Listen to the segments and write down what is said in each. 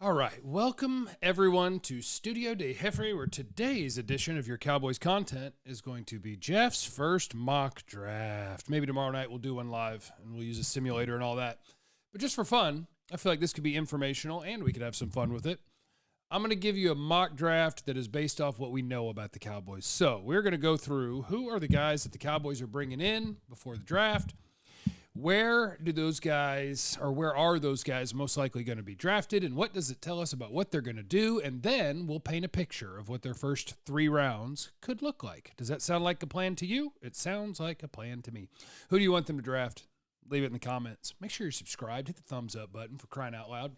All right, welcome everyone to Studio de Jefe, where today's edition of your Cowboys content is going to be Jeff's first mock draft. Maybe tomorrow night we'll do one live and we'll use a simulator and all that. But just for fun, I feel like this could be informational and we could have some fun with it. I'm going to give you a mock draft that is based off what we know about the Cowboys. So we're going to go through who are the guys that the Cowboys are bringing in before the draft. Where are those guys most likely going to be drafted, and what does it tell us about what they're going to do? And then we'll paint a picture of what their first 3 rounds could look like. Does that sound like a plan to you? It sounds like a plan to me. Who do you want them to draft? Leave it in the comments. Make sure you're subscribed. Hit the thumbs up button for crying out loud.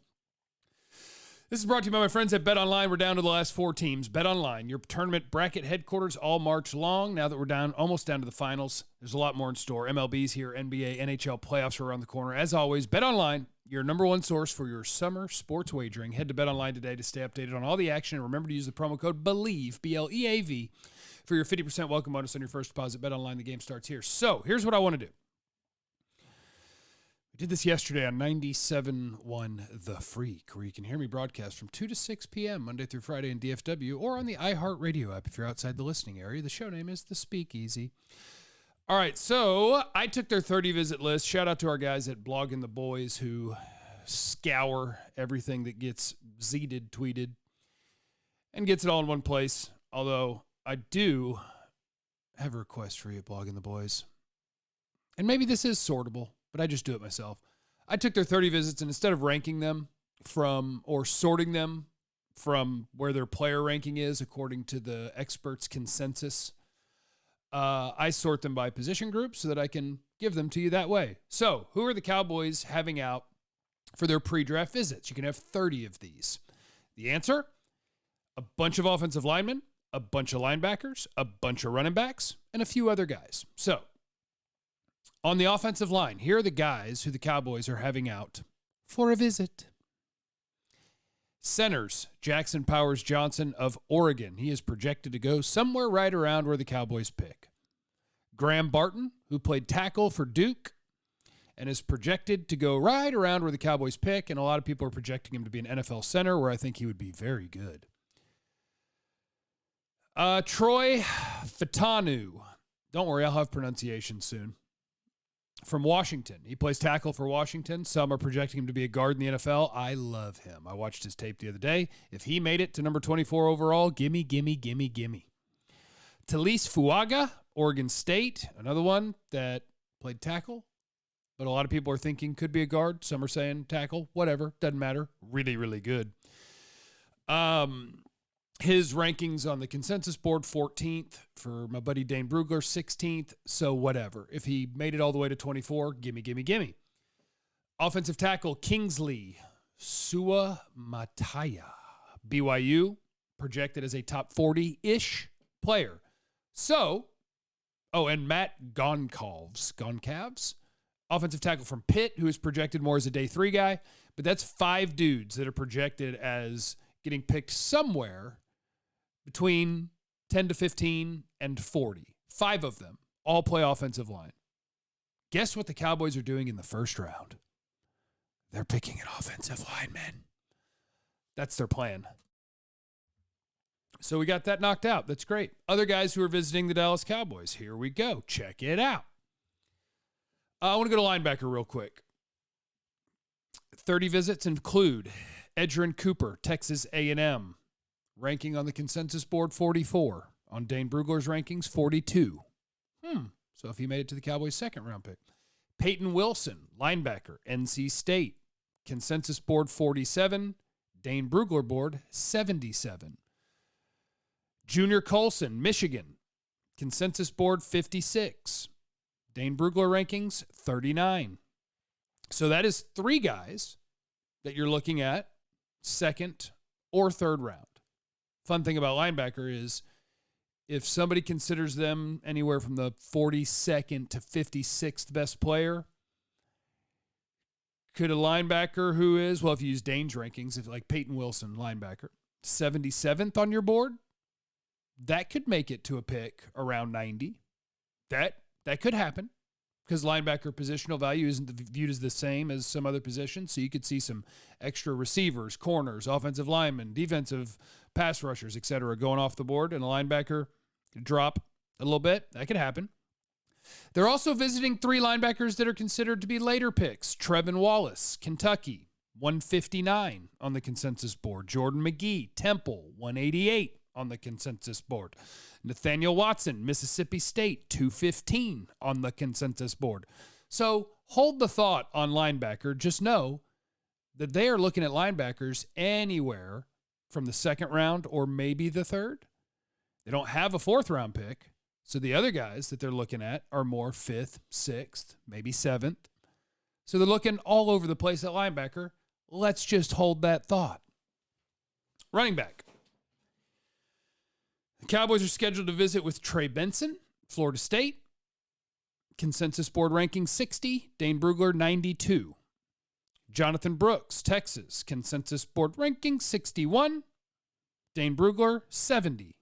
This is brought to you by my friends at BetOnline. We're down to the last 4 teams. BetOnline, your tournament bracket headquarters all March long. Now that we're almost down to the finals, there's a lot more in store. MLB's here, NBA, NHL playoffs are around the corner. As always, BetOnline, your number one source for your summer sports wagering. Head to BetOnline today to stay updated on all the action. And remember to use the promo code BELIEVE, B-L-E-A-V, for your 50% welcome bonus on your first deposit. BetOnline, the game starts here. So here's what I want to do. We did this yesterday on 97.1 The Freak, where you can hear me broadcast from 2 to 6 p.m. Monday through Friday in DFW or on the iHeartRadio app if you're outside the listening area. The show name is The Speakeasy. All right, so I took their 30 visit list. Shout out to our guys at Blogging the Boys who scour everything that gets zeeted, tweeted, and gets it all in one place. Although I do have a request for you at Blogging the Boys. And maybe this is sortable, but I just do it myself. I took their 30 visits, and instead of ranking them or sorting them from where their player ranking is according to the experts' consensus, I sort them by position group so that I can give them to you that way. So who are the Cowboys having out for their pre-draft visits? You can have 30 of these. The answer, a bunch of offensive linemen, a bunch of linebackers, a bunch of running backs, and a few other guys. So on the offensive line, here are the guys who the Cowboys are having out for a visit. Centers, Jackson Powers Johnson of Oregon. He is projected to go somewhere right around where the Cowboys pick. Graham Barton, who played tackle for Duke and is projected to go right around where the Cowboys pick, and a lot of people are projecting him to be an NFL center, where I think he would be very good. Troy Fautanu. Don't worry, I'll have pronunciation soon. From Washington. He plays tackle for Washington. Some are projecting him to be a guard in the NFL. I love him. I watched his tape the other day. If he made it to number 24 overall, gimme, gimme, gimme, gimme. Talise Fuaga, Oregon State, another one that played tackle, but a lot of people are thinking could be a guard. Some are saying tackle, whatever, doesn't matter. Really, really good. His rankings on the consensus board, 14th. For my buddy Dane Brugler, 16th. So whatever. If he made it all the way to 24, gimme, gimme, gimme. Offensive tackle, Kingsley Suamataya. BYU, projected as a top 40-ish player. So, and Matt Goncalves. Offensive tackle from Pitt, who is projected more as a day 3 guy. But that's 5 dudes that are projected as getting picked somewhere between 10 to 15 and 40. 5 of them all play offensive line. Guess what the Cowboys are doing in the first round? They're picking an offensive lineman. That's their plan. So we got that knocked out. That's great. Other guys who are visiting the Dallas Cowboys. Here we go. Check it out. I want to go to linebacker real quick. 30 visits include Edgerrin Cooper, Texas A&M. Ranking on the consensus board, 44. On Dane Brugler's rankings, 42. So if he made it to the Cowboys' second round pick. Peyton Wilson, linebacker, NC State. Consensus board, 47. Dane Brugler board, 77. Junior Colson, Michigan. Consensus board, 56. Dane Brugler rankings, 39. So that is 3 guys that you're looking at second or third round. Fun thing about linebacker is if somebody considers them anywhere from the 42nd to 56th best player, could a linebacker who is, well, if you use Dane's rankings, if like Peyton Wilson, linebacker, 77th on your board, that could make it to a pick around 90. That could happen. because linebacker positional value isn't viewed as the same as some other positions. So you could see some extra receivers, corners, offensive linemen, defensive pass rushers, etc., going off the board, and a linebacker could drop a little bit. That could happen. They're also visiting 3 linebackers that are considered to be later picks. Trevin Wallace, Kentucky, 159 on the consensus board. Jordan McGee, Temple, 188 on the consensus board. Nathaniel Watson, Mississippi State, 215 on the consensus board. So hold the thought on linebacker. Just know that they are looking at linebackers anywhere from the second round or maybe the third. They don't have a 4th round pick. So the other guys that they're looking at are more 5th, 6th, maybe 7th. So they're looking all over the place at linebacker. Let's just hold that thought. Running back. The Cowboys are scheduled to visit with Trey Benson, Florida State. Consensus board ranking 60. Dane Brugler, 92. Jonathan Brooks, Texas. Consensus board ranking 61. Dane Brugler, 70.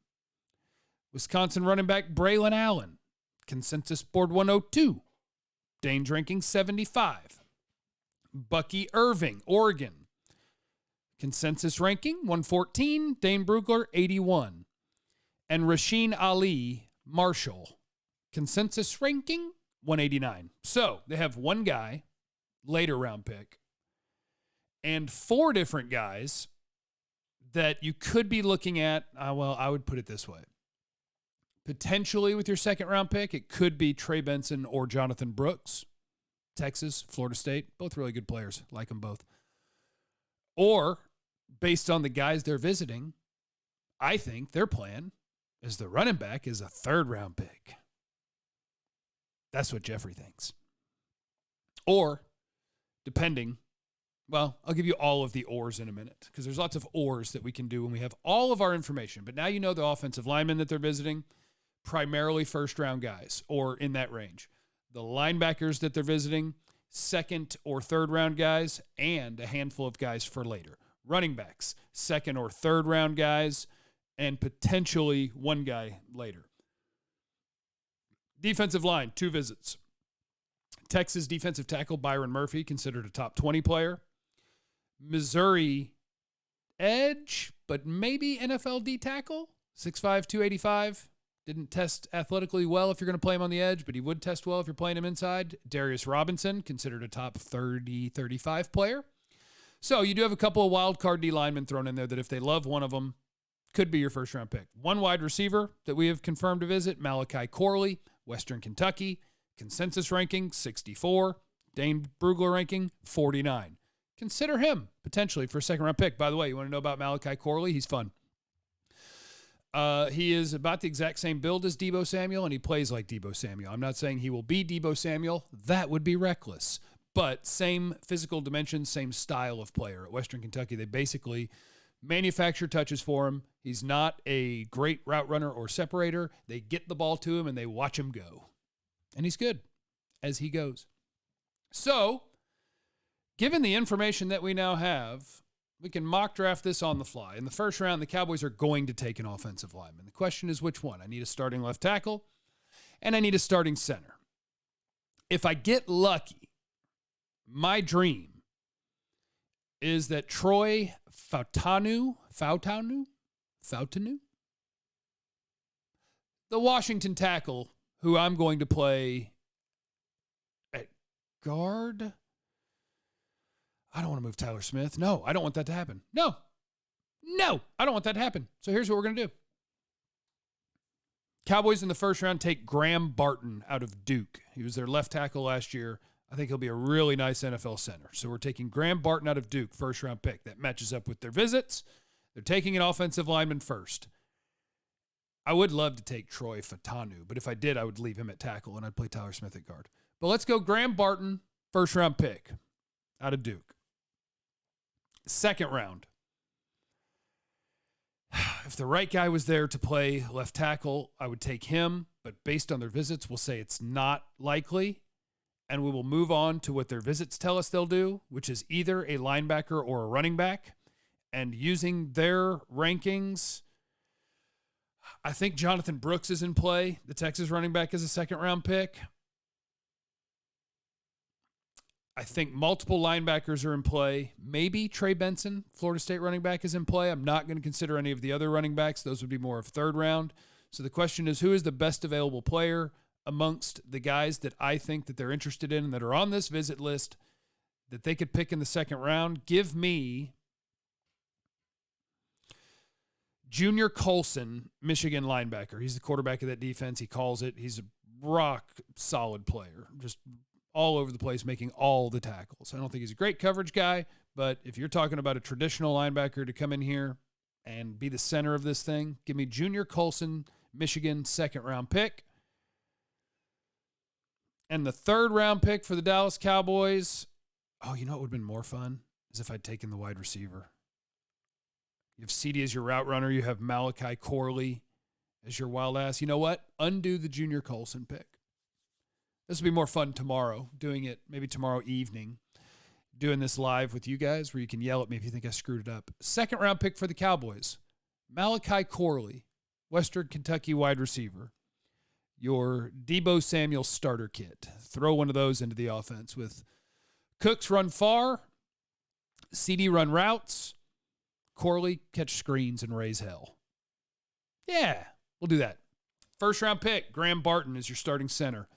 Wisconsin running back Braylon Allen, consensus board 102. Dane's ranking 75. Bucky Irving, Oregon, consensus ranking 114. Dane Brugler, 81. And Rasheen Ali, Marshall, consensus ranking 189. So they have one guy, later round pick, and 4 different guys that you could be looking at. Well, I would put it this way. Potentially with your second round pick, it could be Trey Benson or Jonathan Brooks. Texas, Florida State, both really good players. Like them both. Or, based on the guys they're visiting, I think their plan is the running back is a 3rd round pick. That's what Jeffrey thinks. Or, depending, well, I'll give you all of the ors in a minute, because there's lots of ors that we can do when we have all of our information. But now you know the offensive linemen that they're visiting, primarily 1st round guys, or in that range. The linebackers that they're visiting, 2nd or 3rd round guys, and a handful of guys for later. Running backs, 2nd or 3rd round guys, and potentially 1 guy later. Defensive line, 2 visits. Texas defensive tackle Byron Murphy, considered a top 20 player. Missouri edge, but maybe NFL D tackle, 6'5", 285. Didn't test athletically well if you're going to play him on the edge, but he would test well if you're playing him inside. Darius Robinson, considered a top 30, 35 player. So you do have a couple of wild card D linemen thrown in there that if they love one of them, could be your 1st round pick. 1 wide receiver that we have confirmed to visit, Malachi Corley, Western Kentucky. Consensus ranking, 64. Dane Brugler ranking, 49. Consider him potentially for a 2nd round pick. By the way, you want to know about Malachi Corley? He's fun. He is about the exact same build as Deebo Samuel, and he plays like Deebo Samuel. I'm not saying he will be Deebo Samuel. That would be reckless. But same physical dimensions, same style of player. At Western Kentucky, they basically manufacture touches for him. He's not a great route runner or separator. They get the ball to him, and they watch him go. And he's good as he goes. So, given the information that we now have, we can mock draft this on the fly. In the 1st round, the Cowboys are going to take an offensive lineman. The question is which one? I need a starting left tackle, and I need a starting center. If I get lucky, my dream is that Troy Fautanu, the Washington tackle, who I'm going to play at guard. I don't want to move Tyler Smith. No, I don't want that to happen. No, I don't want that to happen. So here's what we're going to do. Cowboys in the 1st round take Graham Barton out of Duke. He was their left tackle last year. I think he'll be a really nice NFL center. So we're taking Graham Barton out of Duke, 1st round pick. That matches up with their visits. They're taking an offensive lineman first. I would love to take Troy Fautanu, but if I did, I would leave him at tackle and I'd play Tyler Smith at guard. But let's go Graham Barton, 1st round pick out of Duke. 2nd round. If the right guy was there to play left tackle, I would take him. But based on their visits, we'll say it's not likely. And we will move on to what their visits tell us they'll do, which is either a linebacker or a running back. And using their rankings, I think Jonathan Brooks is in play. The Texas running back is a 2nd round pick. I think multiple linebackers are in play. Maybe Trey Benson, Florida State running back, is in play. I'm not going to consider any of the other running backs. Those would be more of third round. So the question is, who is the best available player amongst the guys that I think that they're interested in and that are on this visit list that they could pick in the second round? Give me Junior Colson, Michigan linebacker. He's the quarterback of that defense. He calls it. He's a rock solid player, just all over the place, making all the tackles. I don't think he's a great coverage guy, but if you're talking about a traditional linebacker to come in here and be the center of this thing, give me Junior Colson, Michigan, second-round pick. And the third-round pick for the Dallas Cowboys, oh, you know what would have been more fun? Is if I'd taken the wide receiver. You have CD as your route runner. You have Malachi Corley as your wild ass. You know what? Undo the Junior Colson pick. This will be more fun tomorrow, doing it maybe tomorrow evening, doing this live with you guys where you can yell at me if you think I screwed it up. Second round pick for the Cowboys, Malachi Corley, Western Kentucky wide receiver. Your Deebo Samuel starter kit. Throw one of those into the offense with Cooks run far, CD run routes, Corley catch screens and raise hell. Yeah, we'll do that. First round pick, Graham Barton is your starting center.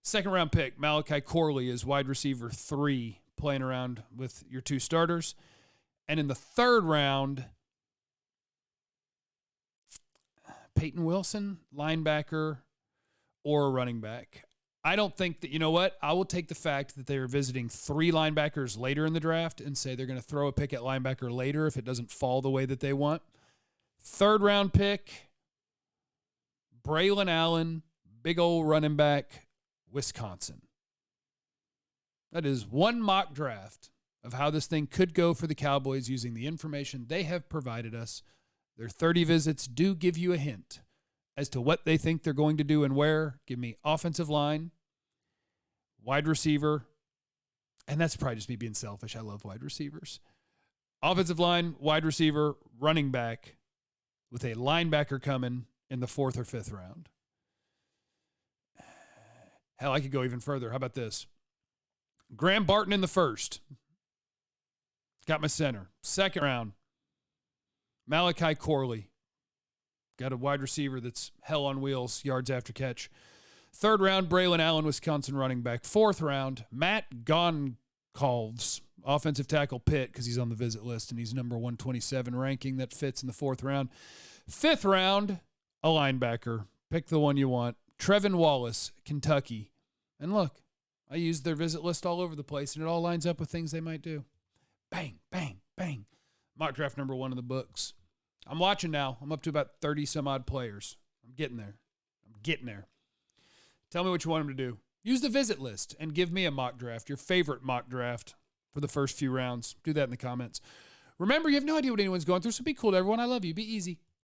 Second round pick, Malachi Corley is wide receiver 3, playing around with your 2 starters. And in the third round, Peyton Wilson, linebacker or running back. I don't think that, you know what? I will take the fact that they are visiting 3 linebackers later in the draft and say they're going to throw a pick at linebacker later if it doesn't fall the way that they want. Third round pick, Braylon Allen, big old running back, Wisconsin. That is one mock draft of how this thing could go for the Cowboys using the information they have provided us. Their 30 visits do give you a hint as to what they think they're going to do and where. Give me offensive line, wide receiver, and that's probably just me being selfish. I love wide receivers. Offensive line, wide receiver, running back, with a linebacker coming in the 4th or 5th round. Hell, I could go even further. How about this? Graham Barton in the 1st. Got my center. Second round, Malachi Corley. Got a wide receiver that's hell on wheels, yards after catch. Third round, Braylon Allen, Wisconsin running back. 4th round, Matt Goncalves, offensive tackle Pitt, because he's on the visit list and he's number 127 ranking. That fits in the 4th round. 5th round, a linebacker. Pick the one you want. Trevin Wallace, Kentucky. And look, I used their visit list all over the place, and it all lines up with things they might do. Bang, bang, bang. Mock draft number 1 in the books. I'm watching now. I'm up to about 30-some-odd players. I'm getting there. Tell me what you want them to do. Use the visit list and give me a mock draft, your favorite mock draft for the first few rounds. Do that in the comments. Remember, you have no idea what anyone's going through, so be cool to everyone. I love you. Be easy.